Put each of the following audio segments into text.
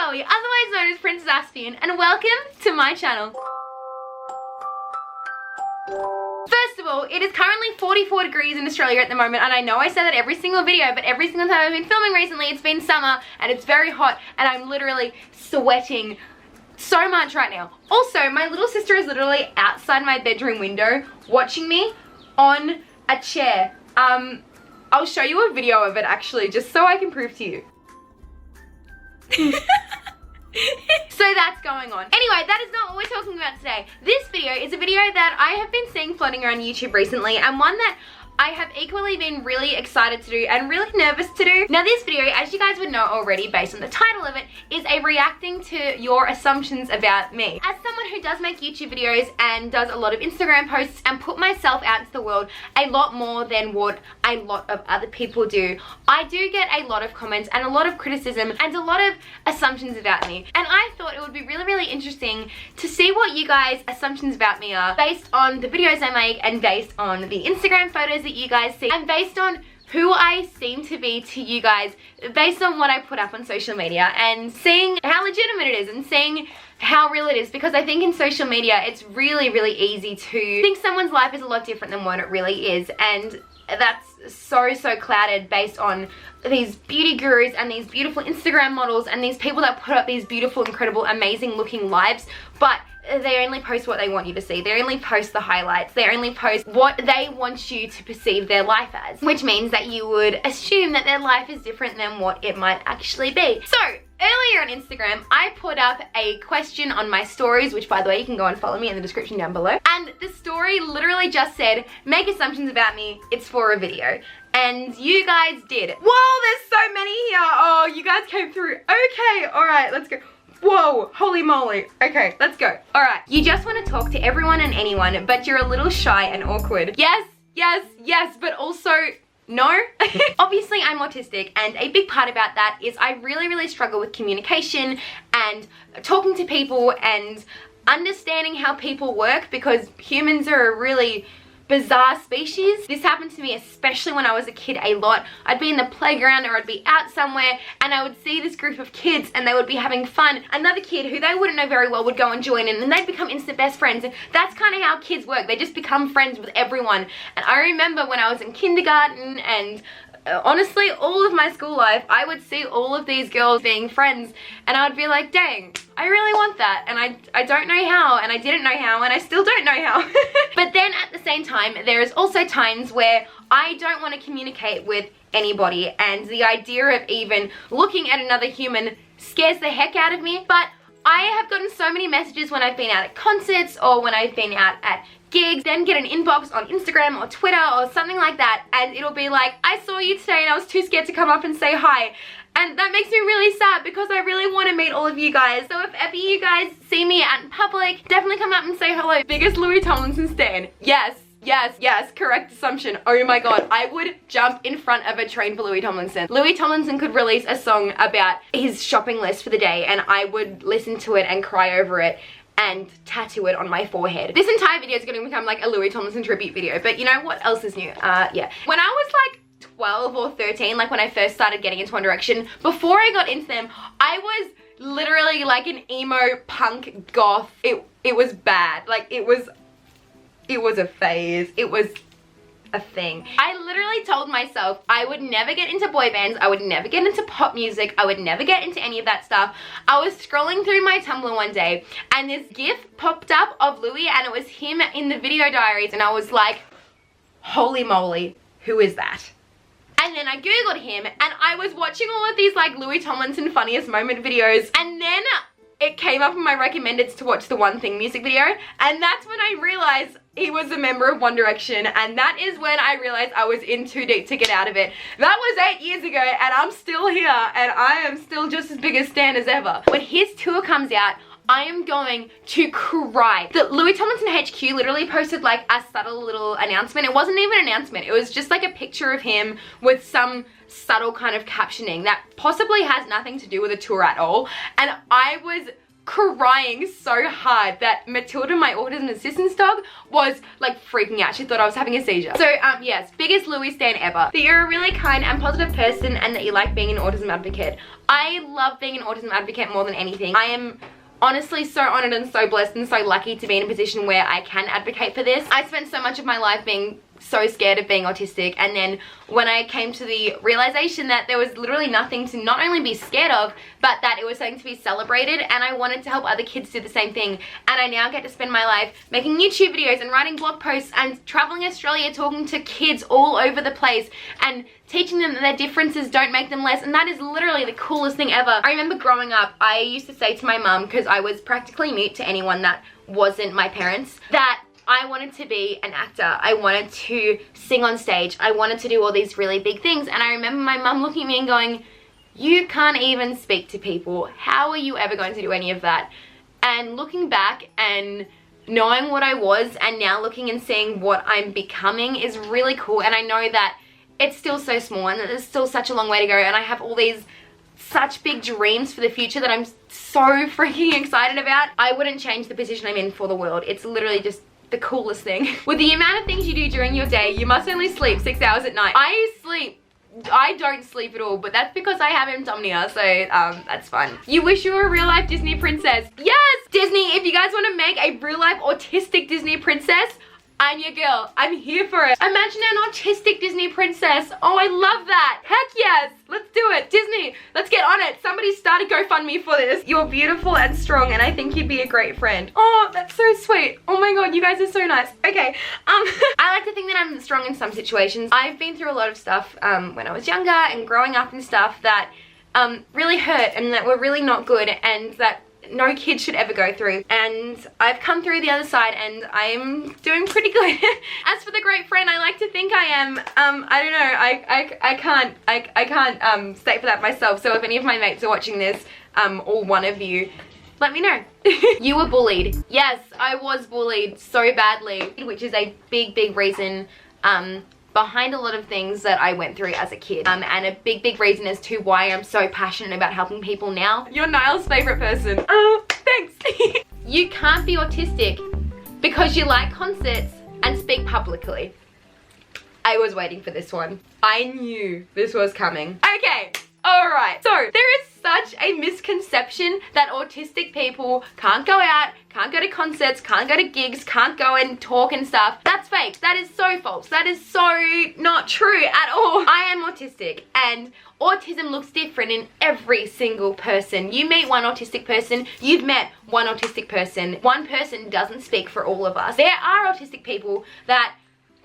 Chloe, otherwise known as Princess Aspian, and welcome to my channel. First of all, it is currently 44 degrees in Australia at the moment, and I know I say that every single video, but every single time I've been filming recently, it's been summer, and it's very hot, and I'm literally sweating so much right now. Also, my little sister is literally outside my bedroom window watching me on a chair. I'll show you a video of it actually, just so I can prove to you. So that's going on. Anyway, that is not what we're talking about today. This video is a video that I have been seeing floating around YouTube recently, and one that I have equally been really excited to do and really nervous to do. Now this video, as you guys would know already based on the title of it, is a reacting to your assumptions about me. As someone who does make YouTube videos and does a lot of Instagram posts and put myself out into the world a lot more than what a lot of other people do, I do get a lot of comments and a lot of criticism and a lot of assumptions about me. And I thought it would be really, really interesting to see what you guys' assumptions about me are based on the videos I make and based on the Instagram photos that you guys see and based on who I seem to be to you guys, based on what I put up on social media, and seeing how legitimate it is and seeing how real it is, because I think in social media it's really, really easy to think someone's life is a lot different than what it really is, and that's so clouded based on these beauty gurus and these beautiful Instagram models and these people that put up these beautiful, incredible, amazing looking lives, but they only post what they want you to see. They only post the highlights. They only post what they want you to perceive their life as, which means that you would assume that their life is different than what it might actually be. So earlier on Instagram, I put up a question on my stories, which by the way, you can go and follow me in the description down below. And the story literally just said, make assumptions about me, it's for a video. And you guys did. Whoa, there's so many here. Oh, you guys came through. Okay, all right, let's go. Whoa, holy moly. Okay, let's go. All right, you just want to talk to everyone and anyone, but you're a little shy and awkward. Yes, yes, yes, but also no. Obviously, I'm autistic, and a big part about that is I really, really struggle with communication and talking to people and understanding how people work, because humans are a really bizarre species. This happened to me especially when I was a kid a lot. I'd be in the playground or I'd be out somewhere and I would see this group of kids and they would be having fun. Another kid who they wouldn't know very well would go and join in, and they'd become instant best friends, and that's kind of how kids work. They just become friends with everyone. And I remember when I was in kindergarten and honestly all of my school life, I would see all of these girls being friends and I'd be like, dang, I really want that, and I don't know how, and I didn't know how, and I still don't know how. But then at the same time, there is also times where I don't want to communicate with anybody, and the idea of even looking at another human scares the heck out of me. But I have gotten so many messages when I've been out at concerts or when I've been out at gigs, then get an inbox on Instagram or Twitter or something like that, and it'll be like, I saw you today and I was too scared to come up and say hi. And that makes me really sad because I really want to meet all of you guys. So if ever you guys see me out in public, definitely come up and say hello. Biggest Louis Tomlinson stan. Yes, yes, yes, correct assumption. Oh my god, I would jump in front of a train for Louis Tomlinson. Louis Tomlinson could release a song about his shopping list for the day and I would listen to it and cry over it and tattoo it on my forehead. This entire video is going to become like a Louis Tomlinson tribute video, but you know what else is new? Yeah. When I was like 12 or 13, like when I first started getting into One Direction, before I got into them, I was literally like an emo punk goth. It was bad. Like it was a phase. It was a thing. I literally told myself I would never get into boy bands, I would never get into pop music, I would never get into any of that stuff. I was scrolling through my Tumblr one day and this GIF popped up of Louis and it was him in the video diaries, and I was like, holy moly, who is that? And then I googled him and I was watching all of these like Louis Tomlinson funniest moment videos, and then it came up in my recommendeds to watch the One Thing music video, and that's when I realized he was a member of One Direction, and that is when I realized I was in too deep to get out of it. That was 8 years ago and I'm still here and I am still just as big a stan as ever. When his tour comes out, I am going to cry. The Louis Tomlinson HQ literally posted like a subtle little announcement. It wasn't even an announcement. It was just like a picture of him with some subtle kind of captioning that possibly has nothing to do with the tour at all. And I was crying so hard that Matilda, my autism assistance dog, was like freaking out. She thought I was having a seizure. So yes, biggest Louis stan ever. That you're a really kind and positive person and that you like being an autism advocate. I love being an autism advocate more than anything. I am honestly so honored and so blessed and so lucky to be in a position where I can advocate for this. I spent so much of my life being so scared of being autistic, and then when I came to the realization that there was literally nothing to not only be scared of, but that it was something to be celebrated, and I wanted to help other kids do the same thing. And I now get to spend my life making YouTube videos and writing blog posts and traveling Australia, talking to kids all over the place and teaching them that their differences don't make them less, and that is literally the coolest thing ever. I remember growing up, I used to say to my mum, because I was practically mute to anyone that wasn't my parents, that I wanted to be an actor. I wanted to sing on stage. I wanted to do all these really big things. And I remember my mum looking at me and going, you can't even speak to people. How are you ever going to do any of that? And looking back and knowing what I was and now looking and seeing what I'm becoming is really cool. And I know that it's still so small and that there's still such a long way to go. And I have all these such big dreams for the future that I'm so freaking excited about. I wouldn't change the position I'm in for the world. It's literally just the coolest thing. With the amount of things you do during your day, you must only sleep 6 hours at night. I don't sleep at all, but that's because I have insomnia, so that's fun. You wish you were a real life Disney princess. Yes! Disney, if you guys want to make a real life autistic Disney princess, I'm your girl. I'm here for it. Imagine an autistic Disney princess. Oh, I love that. Heck yes. Let's do it. Disney, let's get on it. Somebody start a GoFundMe for this. You're beautiful and strong, and I think you'd be a great friend. Oh, that's so sweet. Oh my god, you guys are so nice. Okay, I like to think that I'm strong in some situations. I've been through a lot of stuff when I was younger and growing up and stuff that really hurt and that were really not good and that no kid should ever go through, and I've come through the other side and I'm doing pretty good. As for the great friend I like to think I am, I don't know, I can't state for that myself, so if any of my mates are watching this, or one of you, let me know. You were bullied. Yes, I was bullied so badly, which is a big reason behind a lot of things that I went through as a kid, and a big reason as to why I'm so passionate about helping people now. You're Niall's favorite person. Oh, thanks. You can't be autistic because you like concerts and speak publicly. I was waiting for this one. I knew this was coming. Okay. Alright, so there is such a misconception that autistic people can't go out, can't go to concerts, can't go to gigs, can't go and talk and stuff. That's fake. That is so false. That is so not true at all. I am autistic, and autism looks different in every single person. You meet one autistic person, you've met one autistic person. One person doesn't speak for all of us. There are autistic people that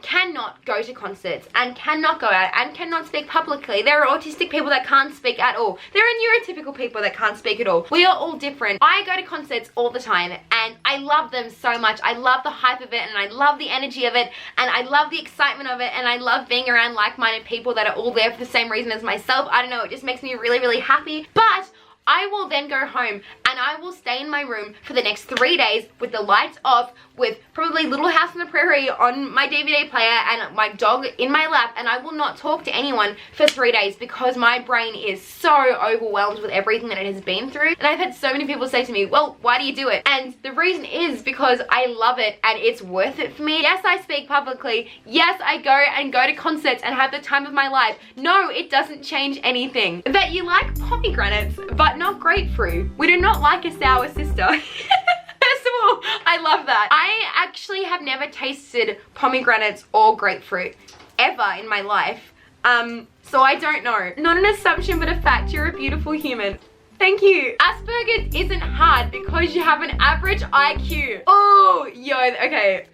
cannot go to concerts and cannot go out and cannot speak publicly. There are autistic people that can't speak at all. There are neurotypical people that can't speak at all. We are all different. I go to concerts all the time and I love them so much. I love the hype of it and I love the energy of it and I love the excitement of it and I love being around like-minded people that are all there for the same reason as myself. I don't know, it just makes me really happy. But I will then go home and I will stay in my room for the next 3 days with the lights off, with probably Little House on the Prairie on my DVD player and my dog in my lap, and I will not talk to anyone for 3 days because my brain is so overwhelmed with everything that it has been through. And I've had so many people say to me, well, why do you do it? And the reason is because I love it and it's worth it for me. Yes, I speak publicly. Yes, I go to concerts and have the time of my life. No, it doesn't change anything. That you like pomegranates, but not grapefruit. We do not like a sour sister. First of all, I love that. I actually have never tasted pomegranates or grapefruit ever in my life. So I don't know. Not an assumption, but a fact. You're a beautiful human. Thank you. Asperger's isn't hard because you have an average IQ. Oh, yo, okay.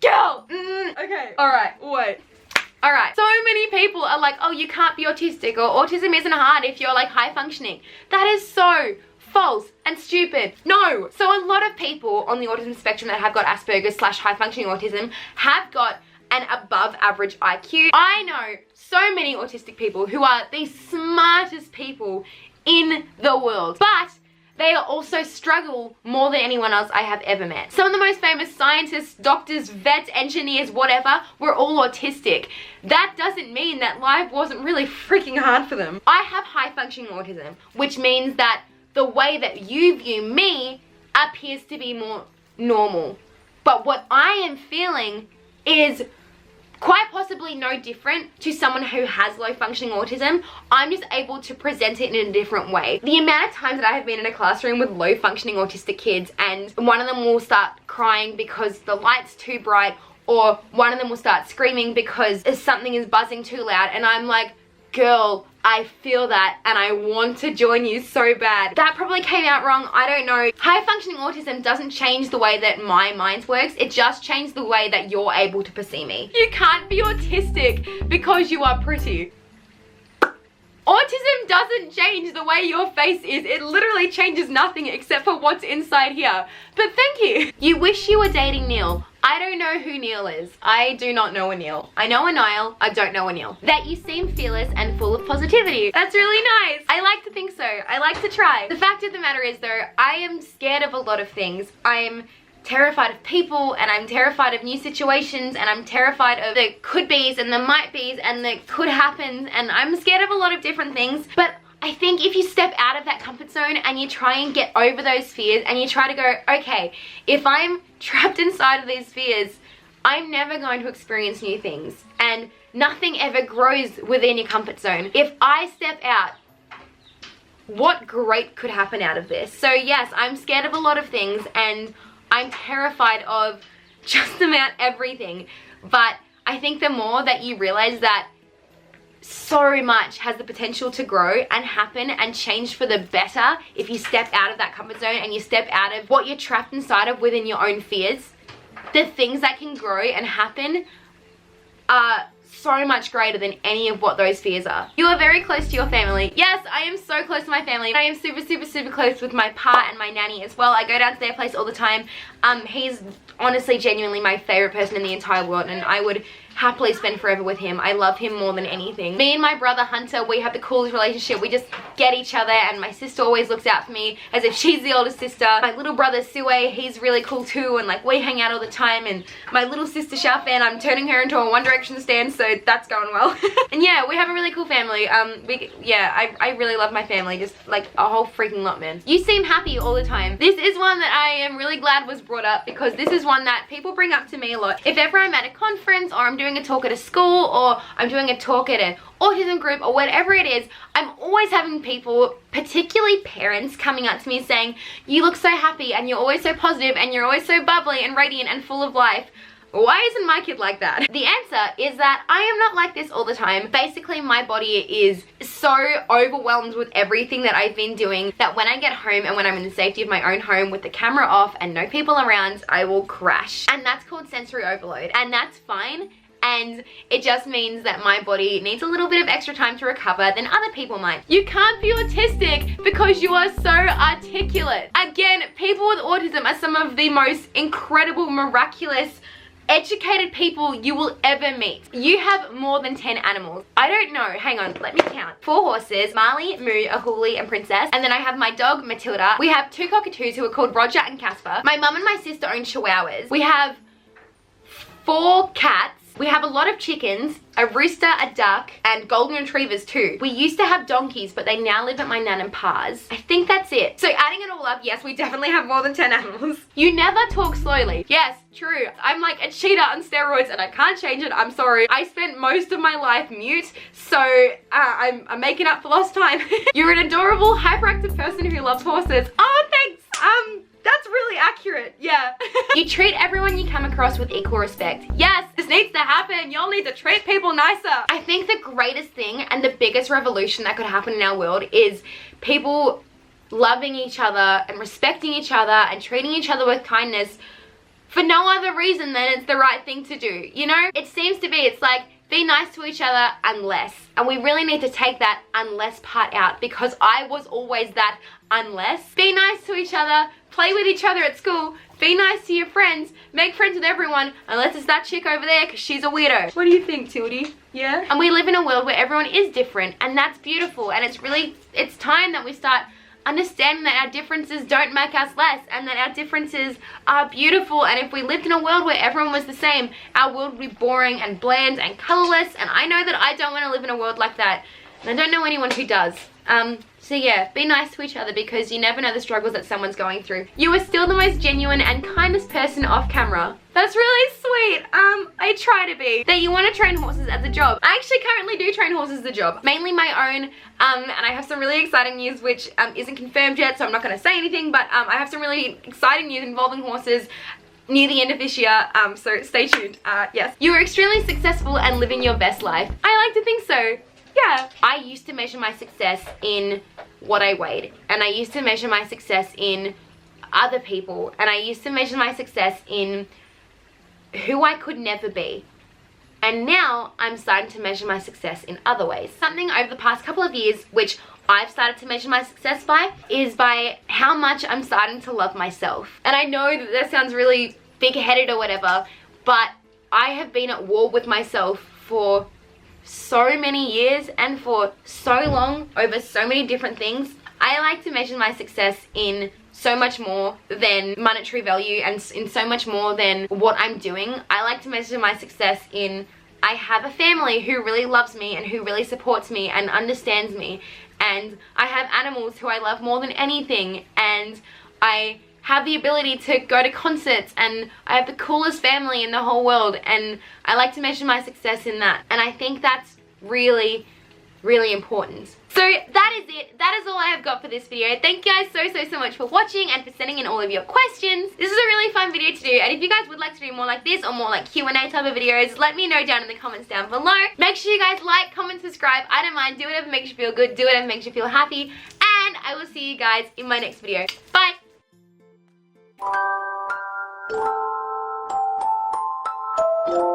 Girl. Okay. All right, wait. Alright, so many people are like, oh, you can't be autistic, or autism isn't hard if you're like high functioning. That is so false and stupid. No. So a lot of people on the autism spectrum that have got Asperger's / high functioning autism have got an above average IQ. I know so many autistic people who are the smartest people in the world, but they also struggle more than anyone else I have ever met. Some of the most famous scientists, doctors, vets, engineers, whatever, were all autistic. That doesn't mean that life wasn't really freaking hard for them. I have high functioning autism, which means that the way that you view me appears to be more normal. But what I am feeling is quite possibly no different to someone who has low functioning autism. I'm just able to present it in a different way. The amount of times that I have been in a classroom with low functioning autistic kids and one of them will start crying because the light's too bright, or one of them will start screaming because something is buzzing too loud, and I'm like, girl, I feel that and I want to join you so bad. That probably came out wrong, I don't know. High functioning autism doesn't change the way that my mind works, it just changed the way that you're able to perceive me. You can't be autistic because you are pretty. Autism doesn't change the way your face is. It literally changes nothing except for what's inside here. But thank you. You wish you were dating Neil. I don't know who Neil is. I do not know a Neil. I know a Niall, I don't know a Neil. That you seem fearless and full of positivity. That's really nice. I like to think so. I like to try. The fact of the matter is though, I am scared of a lot of things. I'm terrified of people, and I'm terrified of new situations, and I'm terrified of the could be's and the might be's and the could happens, and I'm scared of a lot of different things. But I think if you step out of that comfort zone and you try and get over those fears and you try to go, okay, if I'm trapped inside of these fears, I'm never going to experience new things, and nothing ever grows within your comfort zone. If I step out, what great could happen out of this? So yes, I'm scared of a lot of things, and I'm terrified of just about everything. But I think the more that you realize that so much has the potential to grow and happen and change for the better if you step out of that comfort zone and you step out of what you're trapped inside of within your own fears, the things that can grow and happen are so much greater than any of what those fears are. You are very close to your family. Yes, I am so close to my family. I am super, super, super close with my pa and my nanny as well. I go down to their place all the time. He's honestly genuinely my favorite person in the entire world, and I would happily spend forever with him. I love him more than anything. Me and my brother Hunter, we have the coolest relationship. We just get each other, and my sister always looks out for me as if she's the older sister. My little brother Sue, he's really cool too, and like we hang out all the time. And my little sister Shafan, I'm turning her into a One Direction stan, so that's going well. And yeah, we have a really cool family. I really love my family, just like a whole freaking lot, man. You seem happy all the time. This is one that I am really glad was brought up, because this is one that people bring up to me a lot. If ever I'm at a conference, or I'm doing a talk at a school, or I'm doing a talk at an autism group, or whatever it is, I'm always having people, particularly parents, coming up to me saying, you look so happy, and you're always so positive, and you're always so bubbly and radiant and full of life. Why isn't my kid like that? The answer is that I am not like this all the time. Basically, my body is so overwhelmed with everything that I've been doing that when I get home and when I'm in the safety of my own home with the camera off and no people around, I will crash. And that's called sensory overload. And that's fine. And it just means that my body needs a little bit of extra time to recover than other people might. You can't be autistic because you are so articulate. Again, people with autism are some of the most incredible, miraculous, educated people you will ever meet. You have more than 10 animals. I don't know, hang on, let me count. 4 horses, Marley, Moo, Ahuli, and Princess. And then I have my dog, Matilda. We have 2 cockatoos who are called Roger and Casper. My mum and my sister own chihuahuas. We have 4 cats. We have a lot of chickens, a rooster, a duck, and golden retrievers too. We used to have donkeys, but they now live at my nan and pa's. I think that's it. So adding it all up, yes, we definitely have more than 10 animals. You never talk slowly. Yes, true. I'm like a cheater on steroids and I can't change it. I'm sorry. I spent most of my life mute, so I'm making up for lost time. You're an adorable, hyperactive person who loves horses. Oh, thanks. That's really accurate, yeah. You treat everyone you come across with equal respect. Yes, this needs to happen. Y'all need to treat people nicer. I think the greatest thing and the biggest revolution that could happen in our world is people loving each other and respecting each other and treating each other with kindness for no other reason than it's the right thing to do, you know? It seems to be, it's like, be nice to each other unless. And we really need to take that unless part out, because I was always that unless. Be nice to each other, play with each other at school, be nice to your friends, make friends with everyone, unless it's that chick over there because she's a weirdo. What do you think, Tildy? Yeah? And we live in a world where everyone is different, and that's beautiful, and it's time that we start understanding that our differences don't make us less, and that our differences are beautiful. And if we lived in a world where everyone was the same, our world would be boring and bland and colorless, and I know that I don't want to live in a world like that, and I don't know anyone who does. So yeah, be nice to each other because you never know the struggles that someone's going through. You are still the most genuine and kindest person off camera. That's really sweet. I try to be. That you want to train horses as a job. I actually currently do train horses as a job. Mainly my own, and I have some really exciting news which isn't confirmed yet, so I'm not going to say anything, but I have some really exciting news involving horses near the end of this year, so stay tuned. Yes. You are extremely successful and living your best life. I like to think so. Yeah. I used to measure my success in what I weighed, and I used to measure my success in other people, and I used to measure my success in who I could never be. And now I'm starting to measure my success in other ways. Something over the past couple of years which I've started to measure my success by is by how much I'm starting to love myself. And I know that sounds really big-headed or whatever, but I have been at war with myself for so many years and for so long over so many different things. I like to measure my success in so much more than monetary value and in so much more than what I'm doing. I like to measure my success in I have a family who really loves me and who really supports me and understands me, and I have animals who I love more than anything, and I have the ability to go to concerts, and I have the coolest family in the whole world, and I like to measure my success in that. And I think that's really, really important. So that is it. That is all I have got for this video. Thank you guys so much for watching and for sending in all of your questions. This is a really fun video to do, and if you guys would like to do more like this or more like Q&A type of videos, let me know down in the comments down below. Make sure you guys like, comment, subscribe. I don't mind. Do whatever makes you feel good. Do whatever makes you feel happy. And I will see you guys in my next video. Bye!